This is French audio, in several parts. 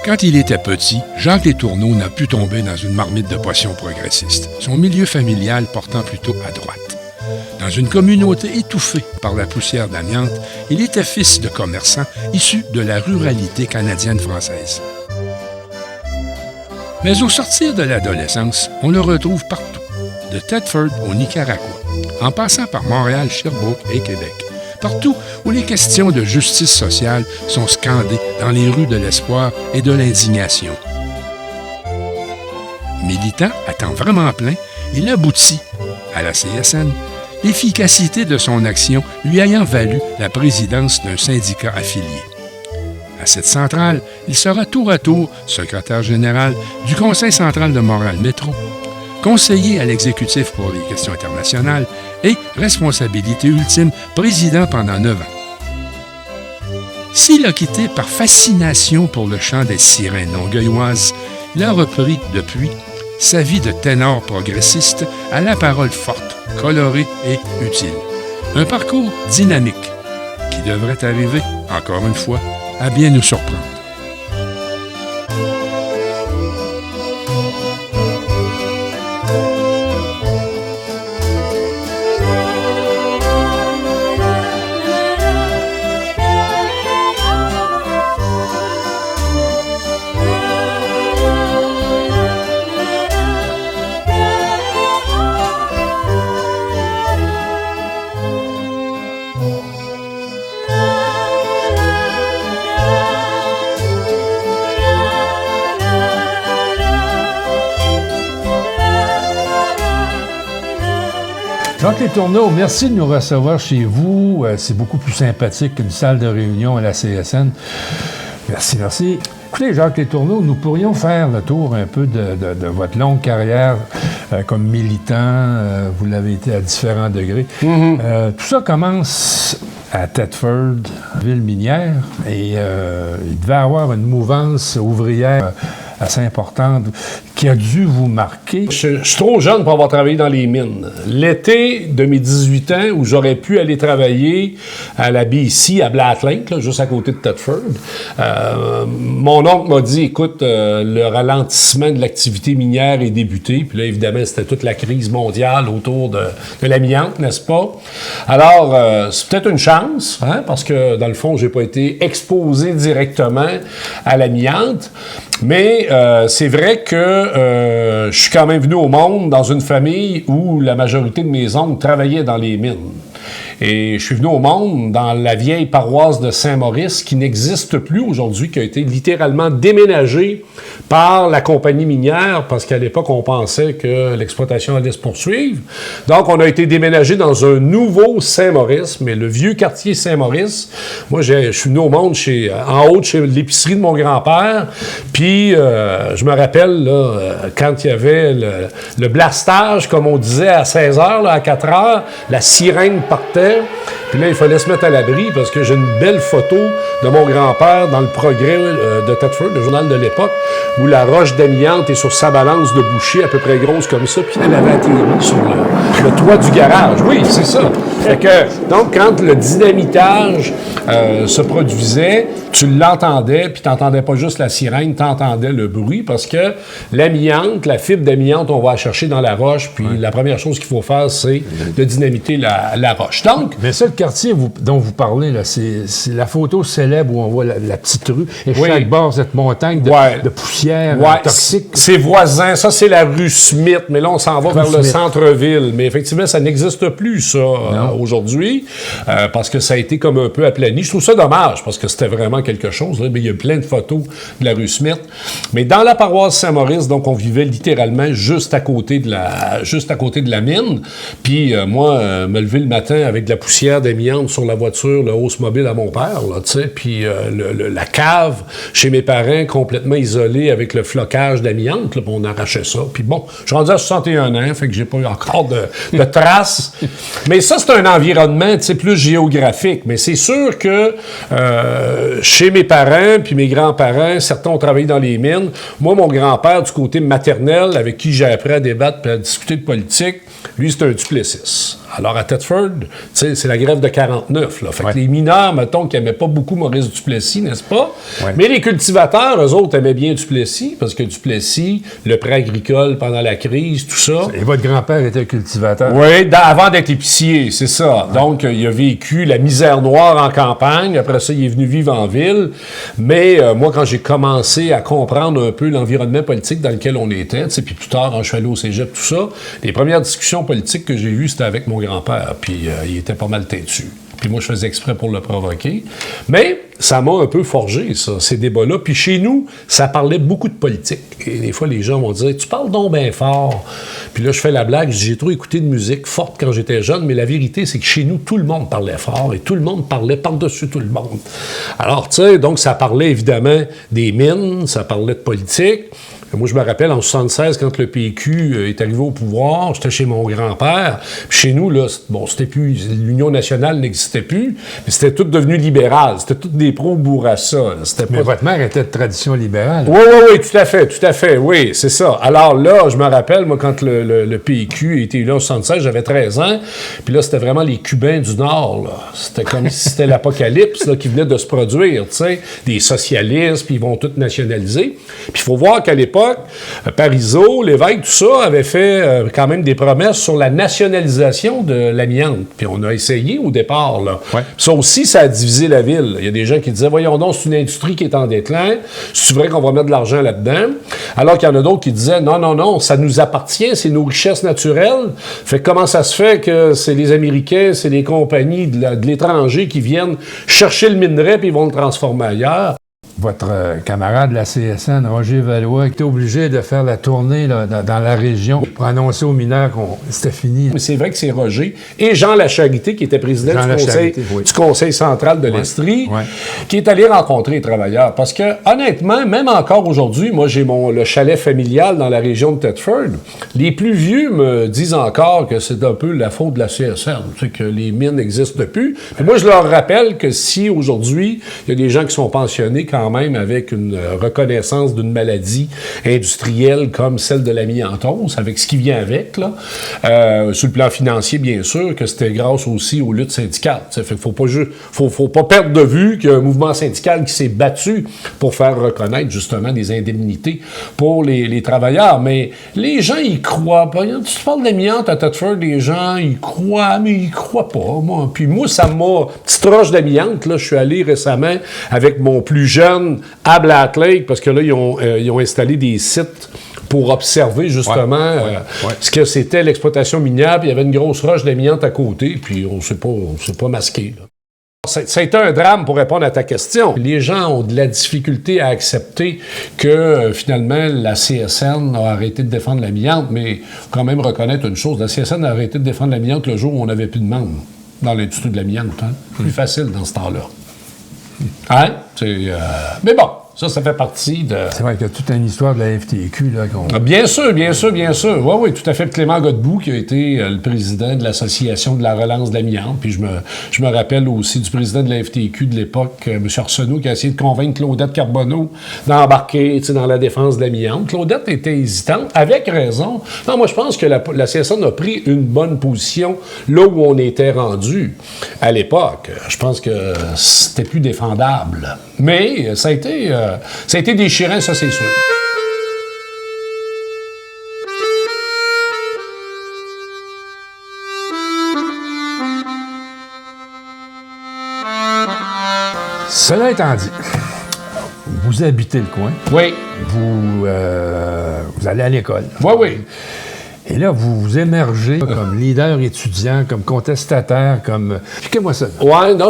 Quand il était petit, Jacques Letourneau n'a pu tomber dans une marmite de potions progressistes, son milieu familial portant plutôt à droite. Dans une communauté étouffée par la poussière d'amiante, il était fils de commerçants issus de la ruralité canadienne-française. Mais au sortir de l'adolescence, on le retrouve partout, de Thetford au Nicaragua, en passant par Montréal, Sherbrooke et Québec. Partout où les questions de justice sociale sont scandées dans les rues de l'espoir et de l'indignation. Militant à temps vraiment plein, il aboutit à la CSN, l'efficacité de son action lui ayant valu la présidence d'un syndicat affilié. À cette centrale, il sera tour à tour secrétaire général du Conseil central de Montréal Métro, conseiller à l'exécutif pour les questions internationales et responsabilité ultime, président pendant 9 ans. S'il a quitté par fascination pour le chant des sirènes longueuilloises, il a repris depuis sa vie de ténor progressiste à la parole forte, colorée et utile. Un parcours dynamique qui devrait arriver, encore une fois, à bien nous surprendre. Jacques Letourneau, merci de nous recevoir chez vous. C'est beaucoup plus sympathique qu'une salle de réunion à la CSN. Merci, merci. Écoutez, Jacques Letourneau, nous pourrions faire le tour un peu de votre longue carrière comme militant. Vous l'avez été à différents degrés. Tout ça commence à Thetford, ville minière, et il devait avoir une mouvance ouvrière assez importante qui a dû vous marquer. Je suis trop jeune pour avoir travaillé dans les mines. L'été de mes 18 ans, où j'aurais pu aller travailler à la BC, à Blacklank, là, juste à côté de Thetford, mon oncle m'a dit, écoute, le ralentissement de l'activité minière est débuté. Puis là, évidemment, c'était toute la crise mondiale autour de l'amiante, n'est-ce pas? Alors, c'est peut-être une chance, hein, parce que, dans le fond, j'ai pas été exposé directement à l'amiante. Mais c'est vrai que je suis quand même venu au monde dans une famille où la majorité de mes oncles travaillaient dans les mines. Et je suis venu au monde dans la vieille paroisse de Saint-Maurice qui n'existe plus aujourd'hui, qui a été littéralement déménagée par la compagnie minière parce qu'à l'époque, on pensait que l'exploitation allait se poursuivre. Donc, on a été déménagé dans un nouveau Saint-Maurice, mais le vieux quartier Saint-Maurice. Moi, je suis venu au monde en haut de chez l'épicerie de mon grand-père. Puis, je me rappelle, là, quand il y avait le blastage, comme on disait, à 16h, là, à 4h, la sirène partait. Puis là, il fallait se mettre à l'abri parce que j'ai une belle photo de mon grand-père dans le Progrès de Thetford, le journal de l'époque, où la roche d'amiante est sur sa balance de boucher à peu près grosse comme ça, puis elle avait atterri sur le toit du garage. Oui, c'est ça. Fait que, donc, quand le dynamitage se produisait, tu l'entendais, puis tu n'entendais pas juste la sirène, tu entendais le bruit parce que l'amiante, la fibre d'amiante, on va la chercher dans la roche, puis la première chose qu'il faut faire, c'est de dynamiter la roche. Donc, mais ça, le quartier dont vous parlez, là, c'est la photo célèbre où on voit la petite rue et chaque bord, cette montagne de poussière toxique. C'est voisin. Ça, c'est la rue Smith, mais là, on s'en va vers le centre-ville. Mais effectivement, ça n'existe plus, ça, aujourd'hui, parce que ça a été comme un peu aplani. Je trouve ça dommage, parce que c'était vraiment quelque chose. Là. Mais il y a plein de photos de la rue Smith. Mais dans la paroisse Saint-Maurice, donc, on vivait littéralement juste à côté de la mine. Puis, moi, me lever le matin avec de la poussière d'amiante sur la voiture, le hausse-mobile à mon père, là, tu sais, puis la cave chez mes parents complètement isolée avec le flocage d'amiante, là, puis on arrachait ça. Puis bon, je suis rendu à 61 ans, fait que j'ai pas eu encore de traces. Mais ça, c'est un environnement, tu sais, plus géographique. Mais c'est sûr que chez mes parents puis mes grands-parents, certains ont travaillé dans les mines. Moi, mon grand-père, du côté maternel, avec qui j'ai appris à débattre et à discuter de politique, lui, c'est un Duplessis. Alors, à Thetford, c'est la grève de 49. Là. Fait que les mineurs, mettons, qui n'aimaient pas beaucoup Maurice Duplessis, n'est-ce pas? Ouais. Mais les cultivateurs, eux autres, aimaient bien Duplessis, parce que Duplessis, le prêt agricole pendant la crise, tout ça. Et votre grand-père était cultivateur? Oui, avant d'être épicier, c'est ça. Ouais. Donc, il a vécu la misère noire en campagne. Après ça, il est venu vivre en ville. Mais moi, quand j'ai commencé à comprendre un peu l'environnement politique dans lequel on était, puis plus tard, quand je suis allé au cégep, tout ça, les premières discussions politiques que j'ai eues, c'était avec mon grand-père, puis il était pas mal têtu. Puis moi, je faisais exprès pour le provoquer. Mais ça m'a un peu forgé, ça, ces débats-là. Puis chez nous, ça parlait beaucoup de politique. Et des fois, les gens vont dire « Tu parles donc bien fort. » Puis là, je fais la blague, j'ai trop écouté de musique forte quand j'étais jeune, mais la vérité, c'est que chez nous, tout le monde parlait fort et tout le monde parlait par-dessus tout le monde. Alors, tu sais, donc ça parlait évidemment des mines, ça parlait de politique. Moi, je me rappelle, en 1976, quand le PQ est arrivé au pouvoir, j'étais chez mon grand-père. Puis chez nous, là, bon, c'était plus... L'Union nationale n'existait plus, mais c'était tout devenu libéral. C'était tout des pro-Bourassa. Mais votre mère était de tradition libérale. Oui, tout à fait, oui, c'est ça. Alors là, je me rappelle, moi, quand le PQ était élu en 1976, j'avais 13 ans, puis là, c'était vraiment les Cubains du Nord, là. C'était comme si c'était l'apocalypse, là, qui venait de se produire, tu sais, des socialistes, puis ils vont tout nationaliser. Puis il faut voir qu'à l'époque, Parizeau, Lévesque, tout ça, avait fait quand même des promesses sur la nationalisation de l'amiante. Puis on a essayé au départ, là. Ouais. Ça aussi, ça a divisé la ville. Il y a des gens qui disaient, voyons donc, c'est une industrie qui est en déclin. C'est vrai qu'on va mettre de l'argent là-dedans. Alors qu'il y en a d'autres qui disaient, non, ça nous appartient, c'est nos richesses naturelles. Fait que comment ça se fait que c'est les Américains, c'est les compagnies de l'étranger qui viennent chercher le minerai puis ils vont le transformer ailleurs? Votre camarade de la CSN, Roger Valois, était obligé de faire la tournée là, dans la région pour annoncer aux mineurs que c'était fini. Mais c'est vrai que c'est Roger et Jean Lacharité, qui était président du Conseil central de l'Estrie, qui est allé rencontrer les travailleurs. Parce que, honnêtement, même encore aujourd'hui, moi, j'ai le chalet familial dans la région de Thetford. Les plus vieux me disent encore que c'est un peu la faute de la CSN, tu sais, que les mines n'existent plus. Puis moi, je leur rappelle que si aujourd'hui, il y a des gens qui sont pensionnés quand même avec une reconnaissance d'une maladie industrielle comme celle de l'amiantose, avec ce qui vient avec, là, sur le plan financier, bien sûr, que c'était grâce aussi aux luttes syndicales. Fait qu'il faut pas perdre de vue qu'il y a un mouvement syndical qui s'est battu pour faire reconnaître justement des indemnités pour les travailleurs. Mais les gens y croient pas. Tu parles d'amiante à Thetford, les gens y croient, mais ils croient pas. Moi. Puis moi, ça m'a... Petite roche d'amiante, là, je suis allé récemment avec mon plus jeune à Black Lake, parce que là, ils ont installé des sites pour observer justement ce que c'était l'exploitation minière, puis il y avait une grosse roche d'amiante à côté, puis on s'est pas masqué. Là. Ça a été un drame pour répondre à ta question. Les gens ont de la difficulté à accepter que finalement la CSN a arrêté de défendre l'amiante, mais il faut quand même reconnaître une chose, la CSN a arrêté de défendre l'amiante le jour où on n'avait plus de membres dans l'industrie de l'amiante. Hein? Plus facile dans ce temps-là. Hein? Mais bon, ça fait partie de... C'est vrai qu'il y a toute une histoire de la FTQ, là. Bien sûr. Oui, tout à fait. Clément Godbout, qui a été le président de l'Association de la relance de l'amiante. Puis je me rappelle aussi du président de la FTQ de l'époque, M. Arsenault, qui a essayé de convaincre Claudette Carbonneau d'embarquer dans la défense de l'amiante. Claudette était hésitante, avec raison. Non, moi, je pense que la CSN a pris une bonne position là où on était rendu à l'époque. Je pense que c'était plus défendable. Mais ça a été déchirant, ça, c'est sûr. Cela étant dit, vous habitez le coin. Oui. Vous allez à l'école. Oui. Et là, vous émergez comme leader étudiant, comme contestataire, comme... Expliquez-moi ça. Ouais, non,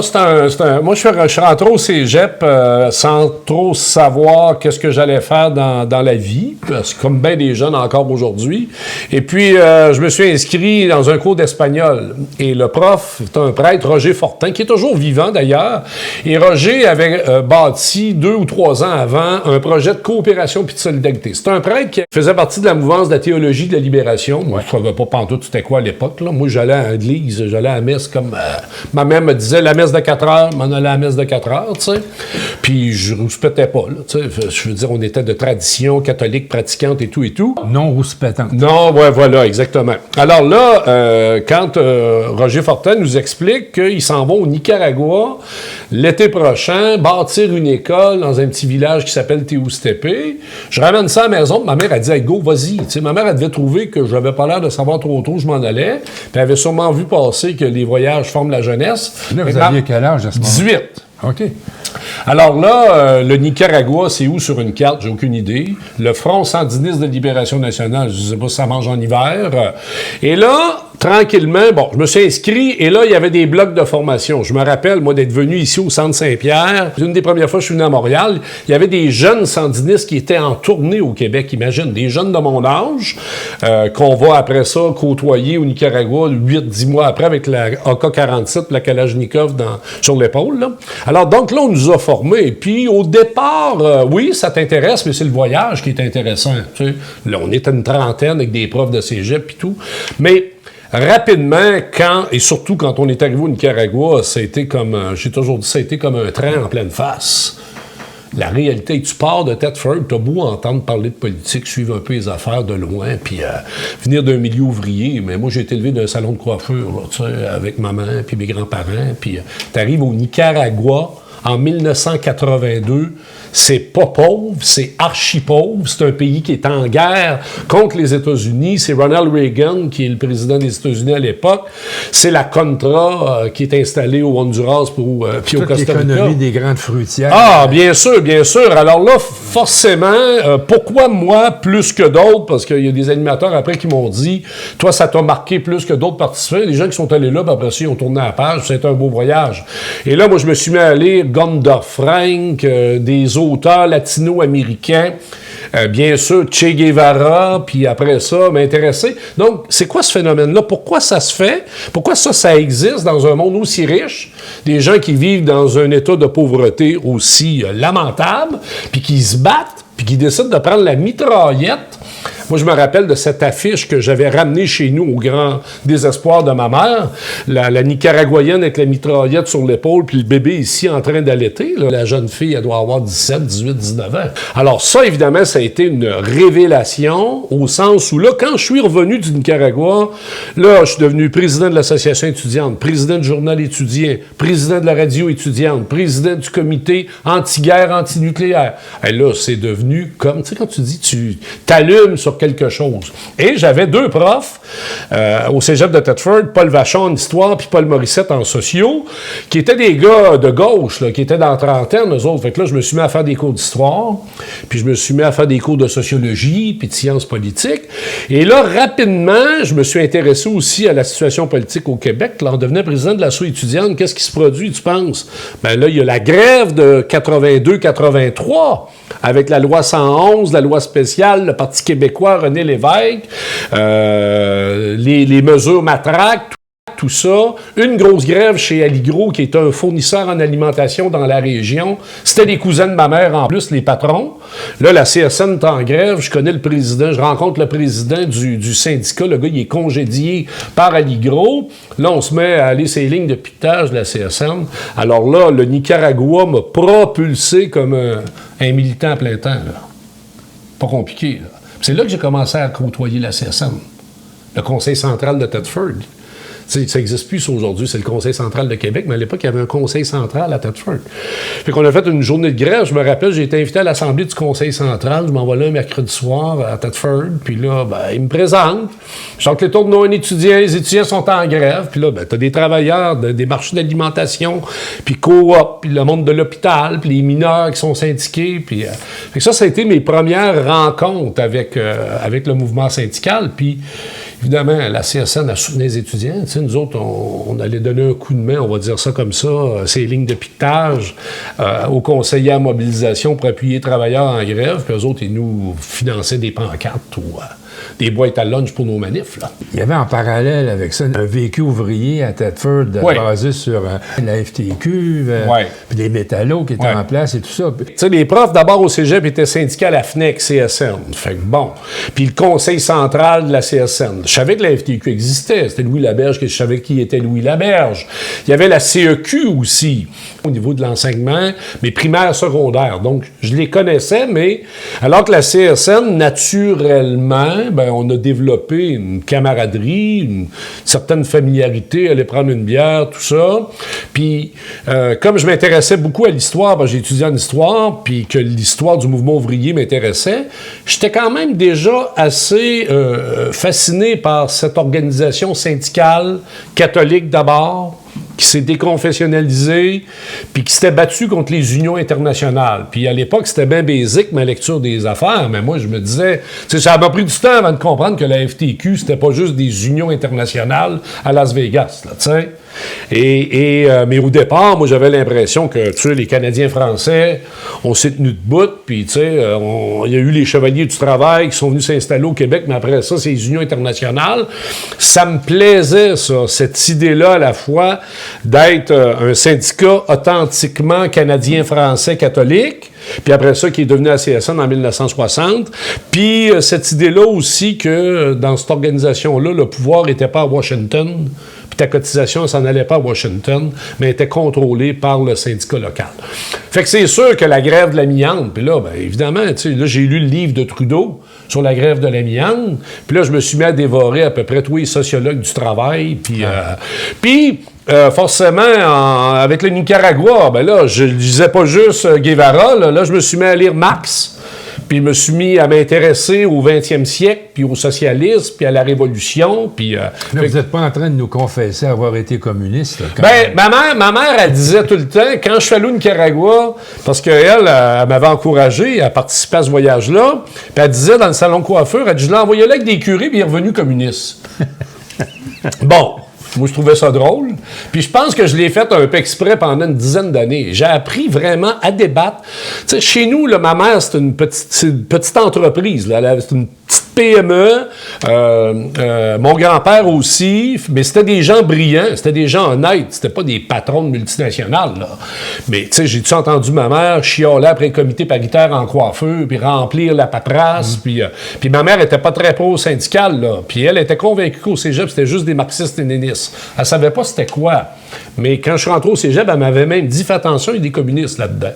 moi, je suis rentré au cégep sans trop savoir qu'est-ce que j'allais faire dans la vie, parce que comme bien des jeunes encore aujourd'hui. Et puis, je me suis inscrit dans un cours d'espagnol. Et le prof, c'est un prêtre, Roger Fortin, qui est toujours vivant d'ailleurs. Et Roger avait bâti 2 ou 3 ans avant un projet de coopération puis de solidarité. C'est un prêtre qui faisait partie de la mouvance de la théologie de la libération. Moi, je ne savais pas pantoute c'était quoi à l'époque. Là. Moi, j'allais à l'église, j'allais à la messe comme... ma mère me disait la messe de 4 heures, m'en allais à la messe de 4 heures, tu sais. Puis je rouspétais pas, là, tu sais. Je veux dire, on était de tradition catholique pratiquante et tout et tout. Non rouspétante. Non, ouais, voilà, exactement. Alors là, quand Roger Fortin nous explique qu'ils s'en vont au Nicaragua l'été prochain, bâtir une école dans un petit village qui s'appelle Tehuastepec, je ramène ça à la maison, ma mère a dit hey, « go, vas-y ». Tu sais, ma mère, elle devait trouver que je n'avais pas l'air de savoir trop tôt, je m'en allais. Puis elle avait sûrement vu passer que les voyages forment la jeunesse. Là, vous aviez quel âge à ce moment-là? 18. OK. Alors là, le Nicaragua, c'est où sur une carte? J'ai aucune idée. Le Front sandiniste de libération nationale, je ne sais pas si ça mange en hiver. Et là, tranquillement, bon, je me suis inscrit et là, il y avait des blocs de formation. Je me rappelle, moi, d'être venu ici au Centre Saint-Pierre. Une des premières fois que je suis venu à Montréal, il y avait des jeunes sandinistes qui étaient en tournée au Québec. Imagine, des jeunes de mon âge qu'on va après ça côtoyer au Nicaragua 8-10 mois après avec la AK-47, la Kalachnikov sur l'épaule. Là. Alors, donc là, on nous a formés. Et puis, au départ, oui, ça t'intéresse, mais c'est le voyage qui est intéressant. Tu sais. Là, on était une trentaine avec des profs de cégep et tout. Mais rapidement, et surtout quand on est arrivé au Nicaragua, ça a été comme, j'ai toujours dit, ça a été comme un train en pleine face. La réalité, tu pars de Thetford, t'as beau entendre parler de politique, suivre un peu les affaires de loin, puis venir d'un milieu ouvrier. Mais moi, j'ai été élevé d'un salon de coiffure, là, tu sais, avec maman, puis mes grands-parents. Puis t'arrives au Nicaragua en 1982, c'est pas pauvre, c'est archi-pauvre. C'est un pays qui est en guerre contre les États-Unis. C'est Ronald Reagan qui est le président des États-Unis à l'époque. C'est la Contra qui est installée au Honduras puis au Costa Rica. L'économie des grandes fruitières. Ah, bien sûr, bien sûr. Alors là, forcément, pourquoi moi plus que d'autres? Parce qu'il y a des animateurs après qui m'ont dit, toi, ça t'a marqué plus que d'autres participants. Les gens qui sont allés là, puis après ça, ils ont tourné la page. C'était un beau voyage. Et là, moi, je me suis mis à lire Gondor Frank, des auteurs latino-américains, bien sûr Che Guevara, puis après ça, m'intéresser. Donc, c'est quoi ce phénomène-là? Pourquoi ça se fait? Pourquoi ça existe dans un monde aussi riche? Des gens qui vivent dans un état de pauvreté aussi lamentable, puis qui se battent, puis qui décident de prendre la mitraillette. Moi, je me rappelle de cette affiche que j'avais ramenée chez nous au grand désespoir de ma mère. La Nicaraguayenne avec la mitraillette sur l'épaule, puis le bébé ici en train d'allaiter. Là. La jeune fille, elle doit avoir 17, 18, 19 ans. Alors ça, évidemment, ça a été une révélation au sens où, là, quand je suis revenu du Nicaragua, là, je suis devenu président de l'association étudiante, président du journal étudiant, président de la radio étudiante, président du comité anti-guerre, anti-nucléaire. Et là, c'est devenu comme, tu sais, quand tu dis, tu t'allumes sur quelque chose. Et j'avais 2 profs au cégep de Thetford, Paul Vachon en histoire puis Paul Morissette en sociaux, qui étaient des gars de gauche, là, qui étaient dans la trentaine, eux autres. Fait que là, je me suis mis à faire des cours d'histoire, puis je me suis mis à faire des cours de sociologie puis de sciences politiques. Et là, rapidement, je me suis intéressé aussi à la situation politique au Québec. Là, en devenant président de l'asso étudiante, qu'est-ce qui se produit, tu penses? Ben là, il y a la grève de 82-83 avec la loi 111, la loi spéciale, le Parti québécois, René Lévesque, les mesures matraques, tout ça. Une grosse grève chez Alligro, qui est un fournisseur en alimentation dans la région. C'était les cousins de ma mère en plus, les patrons. Là, la CSN est en grève. Je connais le président. Je rencontre le président du syndicat. Le gars, il est congédié par Alligro. Là, on se met à aller ces lignes de piquetage de la CSN. Alors là, le Nicaragua m'a propulsé comme un militant à plein temps. Là. Pas compliqué. Là. C'est là que j'ai commencé à côtoyer la CSN, le Conseil central de Thetford. T'sais, ça n'existe plus ça, aujourd'hui, c'est le Conseil central de Québec, mais à l'époque, il y avait un Conseil central à Thetford. Fait qu'on a fait une journée de grève, je me rappelle, j'ai été invité à l'Assemblée du Conseil central, je m'en vais là un mercredi soir à Thetford, puis là, ben, ils me présentent. Je sens que les tours de non-étudiants, les étudiants sont en grève, puis là, ben, t'as des travailleurs, des marchés d'alimentation, puis coop, puis le monde de l'hôpital, puis les mineurs qui sont syndiqués, puis... fait que ça a été mes premières rencontres avec le mouvement syndical, puis évidemment, la CSN a soutenu les étudiants. Tu sais, nous autres, on allait donner un coup de main, on va dire ça comme ça, ces lignes de piquetage aux conseillers à mobilisation pour appuyer les travailleurs en grève. Puis eux autres, ils nous finançaient des pancartes ou des boîtes à lunch pour nos manifs. Là. Il y avait en parallèle avec ça un véhicule ouvrier à Thetford basé sur la FTQ, puis les métallos qui étaient en place et tout ça. Tu sais, les profs, d'abord au cégep, étaient syndiqués à la FNEC CSN. Fait que bon. Puis le conseil central de la CSN. Je savais que la FTQ existait. C'était Louis Laberge, je savais qui était Louis Laberge. Il y avait la CEQ aussi, au niveau de l'enseignement, mais primaire, secondaire. Donc, je les connaissais, mais alors que la CSN, naturellement, on a développé une camaraderie, une certaine familiarité, aller prendre une bière, tout ça. Puis, comme je m'intéressais beaucoup à l'histoire, j'ai étudié en histoire, puis que l'histoire du mouvement ouvrier m'intéressait, j'étais quand même déjà assez fasciné par cette organisation syndicale, catholique d'abord, qui s'est déconfessionnalisé, puis qui s'était battu contre les unions internationales. Puis à l'époque, c'était bien basique, ma lecture des affaires, mais moi, je me disais... Tu sais, ça m'a pris du temps avant de comprendre que la FTQ, c'était pas juste des unions internationales à Las Vegas, là, tu sais. Mais au départ, moi, j'avais l'impression que, tu sais, les Canadiens français, on s'est tenus debout, puis, tu sais, il y a eu les Chevaliers du Travail qui sont venus s'installer au Québec, mais après ça, c'est les unions internationales. Ça me plaisait, ça, cette idée-là, à la fois, d'être un syndicat authentiquement canadien-français catholique, puis après ça, qui est devenu la CSN en 1960. Puis cette idée-là aussi que dans cette organisation-là, le pouvoir n'était pas à Washington, puis ta cotisation, ça n'allait pas à Washington, mais était contrôlée par le syndicat local. Fait que c'est sûr que la grève de l'amiante, puis là, bien évidemment, tu sais, là, j'ai lu le livre de Trudeau sur la grève de l'amiante, puis là, je me suis mis à dévorer à peu près tous les sociologues du travail, puis forcément, avec le Nicaragua, ben là, je lisais pas juste Guevara, là, je me suis mis à lire Marx, puis je me suis mis à m'intéresser au 20e siècle, puis au socialisme, puis à la Révolution, puis... là, vous n'êtes pas en train de nous confesser avoir été communiste? Là, ben, ma mère, elle disait tout le temps, quand je suis allé au Nicaragua, parce qu'elle m'avait encouragé à participer à ce voyage-là, puis elle disait dans le salon de coiffure, elle dit, je l'ai envoyé là avec des curés, puis il est revenu communiste. Bon... Moi, je trouvais ça drôle. Puis je pense que je l'ai fait un peu exprès pendant une dizaine d'années. J'ai appris vraiment à débattre. Tu sais, chez nous, là, ma mère, c'est une petite entreprise. Là. C'est une petite PME. Mon grand-père aussi. Mais c'était des gens brillants. C'était des gens honnêtes. C'était pas des patrons de multinationales. Là. Mais tu sais, j'ai-tu entendu ma mère chialer après le comité paritaire en coiffeur, puis remplir la paperasse. Puis ma mère était pas très pro-syndicale. Là. Puis elle était convaincue qu'au cégep, c'était juste des marxistes-léninistes. Elle savait pas c'était quoi. Mais quand je suis rentré au cégep, elle m'avait même dit « Fais attention, il y a des communistes là-dedans. »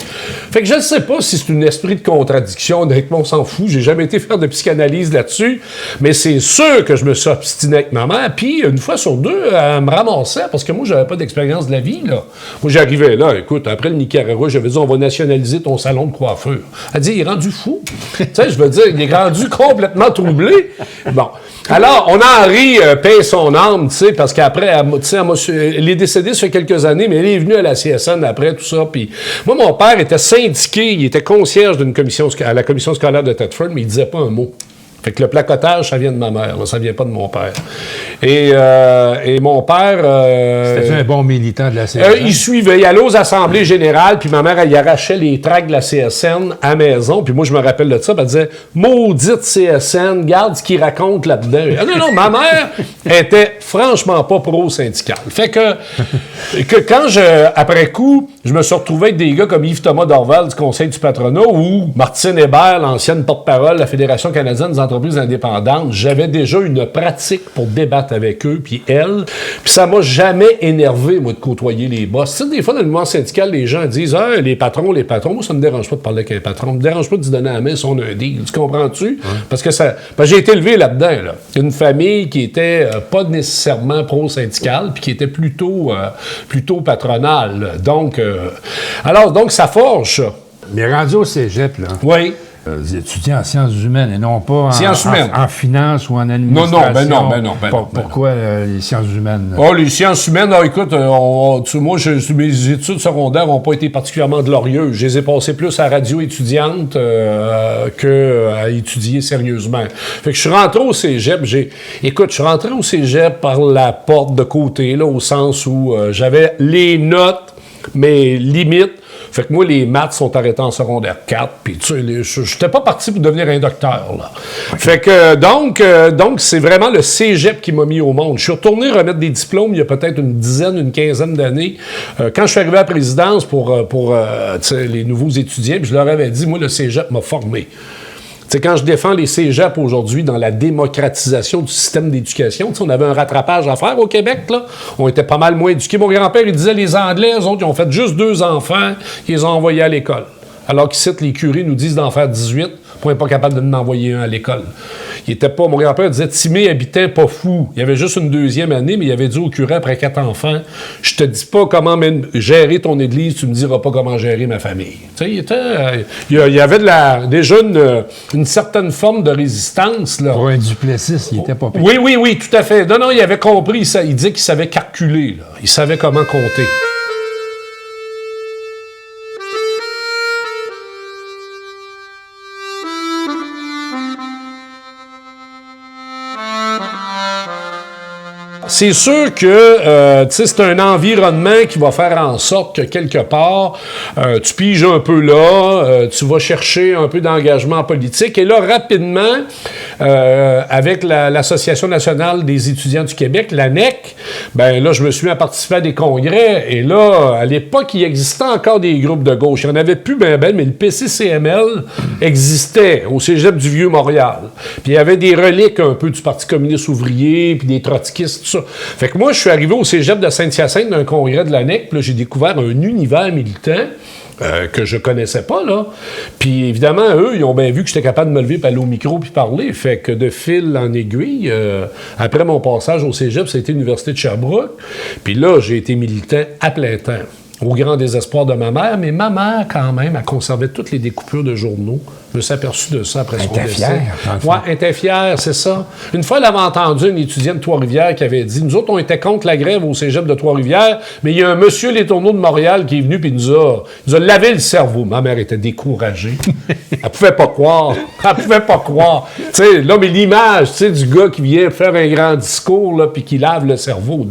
Fait que je ne sais pas si c'est un esprit de contradiction. Honnêtement, on s'en fout. J'ai jamais été faire de psychanalyse là-dessus. Mais c'est sûr que je me suis obstiné avec ma mère. Puis, une fois sur deux, elle me ramassait parce que moi, j'avais pas d'expérience de la vie, là. Moi, j'arrivais là. Écoute, après le Nicaragua, j'avais dit « On va nationaliser ton salon de coiffeur. » Elle dit « Il est rendu fou. » Tu sais, je veux dire, il est rendu complètement troublé. Bon. Alors, on en rit, paie son âme, tu sais, parce qu'après, elle est décédée ça fait quelques années, mais elle est venue à la CSN après, tout ça. Puis moi, mon père était syndiqué, il était concierge d'une commission à la commission scolaire de Thetford, mais il disait pas un mot. Fait que le placotage, ça vient de ma mère, là, ça vient pas de mon père. Et mon père... C'était un bon militant de la CSN? Il suivait, il allait aux assemblées générales, puis ma mère, elle y arrachait les tracts de la CSN à la maison, puis moi, je me rappelle de ça, puis elle disait « Maudite CSN, garde ce qu'il raconte là-dedans. » Non, ma mère était franchement pas pro-syndicale. Fait que quand après coup, je me suis retrouvé avec des gars comme Yves-Thomas Dorval du Conseil du patronat ou Martine Hébert, l'ancienne porte-parole de la Fédération canadienne des entreprises indépendantes, j'avais déjà une pratique pour débattre avec eux, puis elle. Puis ça m'a jamais énervé, moi, de côtoyer les boss. Tu sais, des fois, dans le mouvement syndical, les gens disent « Ah, les patrons, moi, ça me dérange pas de parler avec un patron. Ça me dérange pas de se donner la main si on a un deal. » Tu comprends-tu? Parce que j'ai été élevé là-dedans, là. Une famille qui était pas nécessairement pro-syndicale, puis qui était plutôt patronale. Donc, ça forge, ça. Mais rendu au cégep, là. Oui. Des étudiants en sciences humaines et non pas en finance ou en administration. Non. Pourquoi les sciences humaines? Oh, les sciences humaines, écoute, moi, mes études secondaires n'ont pas été particulièrement glorieuses. Je les ai passées plus à radio étudiante qu'à étudier sérieusement. Fait que je suis rentré au cégep. Je suis rentré au cégep par la porte de côté, là, au sens où j'avais les notes, mais limites. Fait que moi, les maths sont arrêtés en secondaire 4, puis tu sais, je n'étais pas parti pour devenir un docteur, là. Okay. Fait que, donc, c'est vraiment le cégep qui m'a mis au monde. Je suis retourné remettre des diplômes il y a peut-être une quinzaine d'années. Quand je suis arrivé à la présidence pour les nouveaux étudiants, puis je leur avais dit, moi, le cégep m'a formé. C'est quand je défends les cégeps aujourd'hui dans la démocratisation du système d'éducation, on avait un rattrapage à faire au Québec, là. On était pas mal moins éduqués. Mon grand-père, il disait, les Anglais, eux autres, ils ont fait juste 2 enfants, ils les ont envoyés à l'école. Alors qu'ici, les curés nous disent d'en faire 18, pour être pas capable de nous envoyer un à l'école. Mon grand-père disait, Timé habitait pas fou. Il y avait juste une 2e année, mais il avait dit au curé après 4 enfants, je te dis pas comment gérer ton église, tu me diras pas comment gérer ma famille. Tu sais, il y avait déjà une certaine forme de résistance, là. Pour un Duplessis, il était pas pire. Oui, tout à fait. Non, il avait compris, il disait qu'il savait calculer, là. Il savait comment compter. C'est sûr que c'est un environnement qui va faire en sorte que quelque part, tu piges un peu là, tu vas chercher un peu d'engagement politique. Et là, rapidement, avec l'Association nationale des étudiants du Québec, l'ANEC, ben là, je me suis mis à participer à des congrès. Et là, à l'époque, il existait encore des groupes de gauche. Il n'y en avait plus mais le PCCML existait au cégep du Vieux-Montréal. Puis il y avait des reliques un peu du Parti communiste ouvrier, puis des trotskistes, tout ça. Fait que moi, je suis arrivé au cégep de Saint-Hyacinthe d'un congrès de l'ANEC, puis là, j'ai découvert un univers militant que je connaissais pas, là. Puis évidemment, eux, ils ont bien vu que j'étais capable de me lever, puis aller au micro, puis parler. Fait que de fil en aiguille, après mon passage au cégep, ça a été l'Université de Sherbrooke. Puis là, j'ai été militant à plein temps. Au grand désespoir de ma mère, mais ma mère, quand même, a conservé toutes les découpures de journaux. Je me suis aperçu de ça après son décès. Elle était fière, c'est ça. Une fois, elle avait entendu une étudiante de Trois-Rivières qui avait dit, nous autres, on était contre la grève au cégep de Trois-Rivières, mais il y a un monsieur Les Tourneaux de Montréal qui est venu et nous a lavé le cerveau. Ma mère était découragée. Elle pouvait pas croire. Tu sais, là, mais l'image, tu sais, du gars qui vient faire un grand discours, là, puis qui lave le cerveau.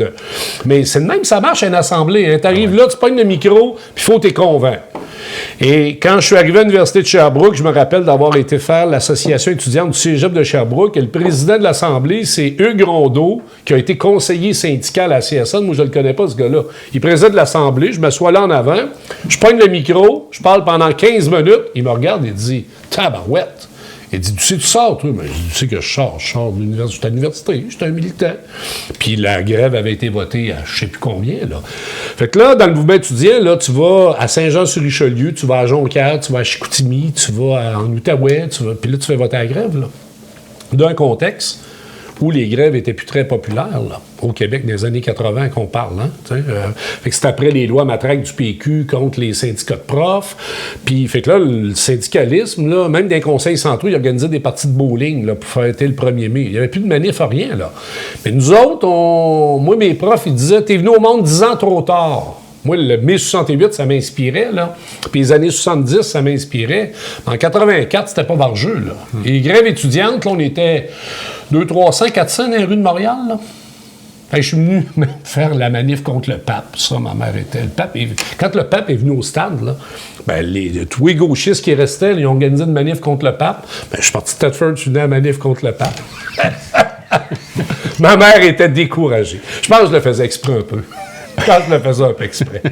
Mais c'est de même, ça marche à une assemblée. Hein. T'arrives là, tu pognes le micro, puis il faut t'y convaincre. Et quand je suis arrivé à l'Université de Sherbrooke, je me rappelle d'avoir été faire l'association étudiante du cégep de Sherbrooke, et le président de l'Assemblée, c'est Hugues Rondeau, qui a été conseiller syndical à la CSN. Moi, je ne le connais pas, ce gars-là. Il préside l'Assemblée, je m'assois là en avant, je pogne le micro, je parle pendant 15 minutes, il me regarde et dit « Tabarouette! » Il dit, tu sais, tu sors, toi? Ben, je dis, tu sais que je sors de l'université. J'étais à l'université, j'étais un militant. Puis la grève avait été votée à je sais plus combien, là. Fait que là, dans le mouvement étudiant, là, tu vas à Saint-Jean-sur-Richelieu, tu vas à Jonquière, tu vas à Chicoutimi, tu vas en Outaouais, puis là, tu fais voter à la grève, là. D'un contexte où les grèves étaient plus très populaires, là, au Québec, des années 80 qu'on parle. Hein, fait que c'est après les lois matraques du PQ contre les syndicats de profs. Puis, fait que là, le syndicalisme, là, même dans les conseils centraux, ils organisaient des parties de bowling là, pour fêter le 1er mai. Il n'y avait plus de manif à rien, là. Mais nous autres, moi, mes profs, ils disaient « T'es venu au monde 10 ans trop tard ». Moi, le mai 68, ça m'inspirait, là. Puis les années 70, ça m'inspirait. En 84, c'était pas barjeux, là. Et les grèves étudiantes, là, on était 200, 300, 400 dans les rues de Montréal, là. Fait que je suis venu faire la manif contre le pape. Ça, ma mère était... Quand le pape est venu au stade, là, ben, tous les gauchistes qui restaient, là, ils ont organisé une manif contre le pape. Ben, je suis parti de Thetford, je suis venu à la manif contre le pape. Ma mère était découragée. Je pense que je le faisais exprès un peu. Quand je le faisais un peu exprès.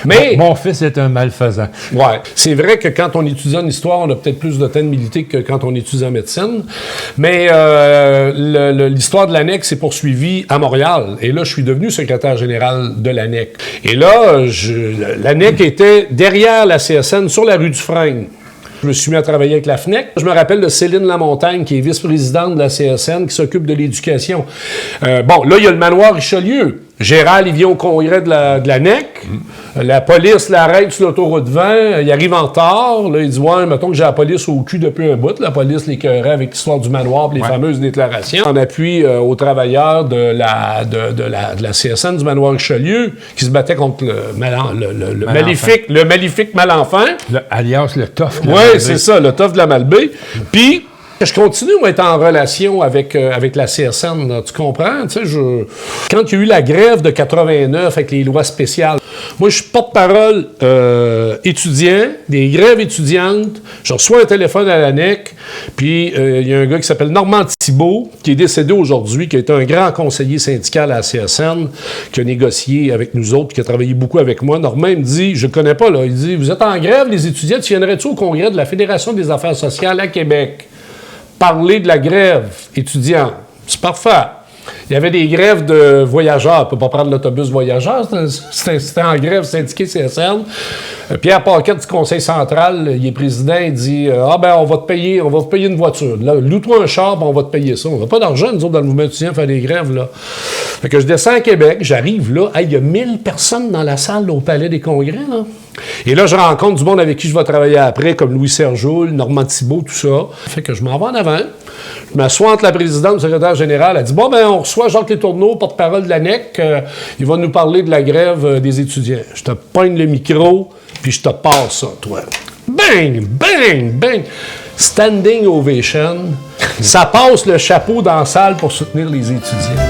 Mais, mon fils est un malfaisant. Ouais. C'est vrai que quand on étudie en histoire, on a peut-être plus de temps de militer que quand on étudie en médecine. Mais l'histoire de l'ANEC s'est poursuivie à Montréal. Et là, je suis devenu secrétaire général de l'ANEC. Et là, l'ANEC était derrière la CSN, sur la rue du Frêne. Je me suis mis à travailler avec la FNEC. Je me rappelle de Céline Lamontagne, qui est vice-présidente de la CSN, qui s'occupe de l'éducation. Bon, là, il y a le manoir Richelieu. Gérald, il vient au congrès de la NEC. La police l'arrête sur l'autoroute 20. Il arrive en retard. Là, il dit, ouais, mettons que j'ai la police au cul depuis un bout. La police l'écœurait avec l'histoire du manoir et les fameuses déclarations. En appui aux travailleurs de la CSN du manoir Richelieu qui se battaient contre le maléfique Malenfant. Alias le tough. Oui, c'est ça, le tough de la Malbaie. Puis, je continue à être en relation avec la CSN, là, tu comprends? Tu sais, quand il y a eu la grève de 89 avec les lois spéciales, moi, je suis porte-parole étudiant, des grèves étudiantes. Je reçois un téléphone à la NEC, puis il y a un gars qui s'appelle Normand Thibault, qui est décédé aujourd'hui, qui a été un grand conseiller syndical à la CSN, qui a négocié avec nous autres, qui a travaillé beaucoup avec moi. Normand, il me dit, je le connais pas, là, il dit, vous êtes en grève, les étudiants, tu viendrais-tu au congrès de la Fédération des affaires sociales à Québec? Parler de la grève étudiante. C'est parfait. Il y avait des grèves de voyageurs. On ne peut pas prendre l'autobus voyageur. C'était en grève syndiquée CSN. Pierre Paquette du Conseil central, il est président, il dit on va te payer une voiture. Là, loue-toi un char, on va te payer ça. On n'a pas d'argent, nous autres, dans le mouvement étudiant, faire des grèves. Là. Fait que je descends à Québec, j'arrive là. Il y a 1000 personnes dans la salle au Palais des Congrès. Là. Et là, je rencontre du monde avec qui je vais travailler après, comme Louis Serjoul, Normand Thibault, tout ça. Fait que je m'en vais en avant. Je m'assois entre la présidente et le secrétaire général. Elle dit, on reçoit Jacques Letourneau, porte-parole de la NEC. Il va nous parler de la grève des étudiants. Je te pogne le micro, puis je te passe ça, toi. Bang, bang, bang. Standing ovation. Ça passe le chapeau dans la salle pour soutenir les étudiants.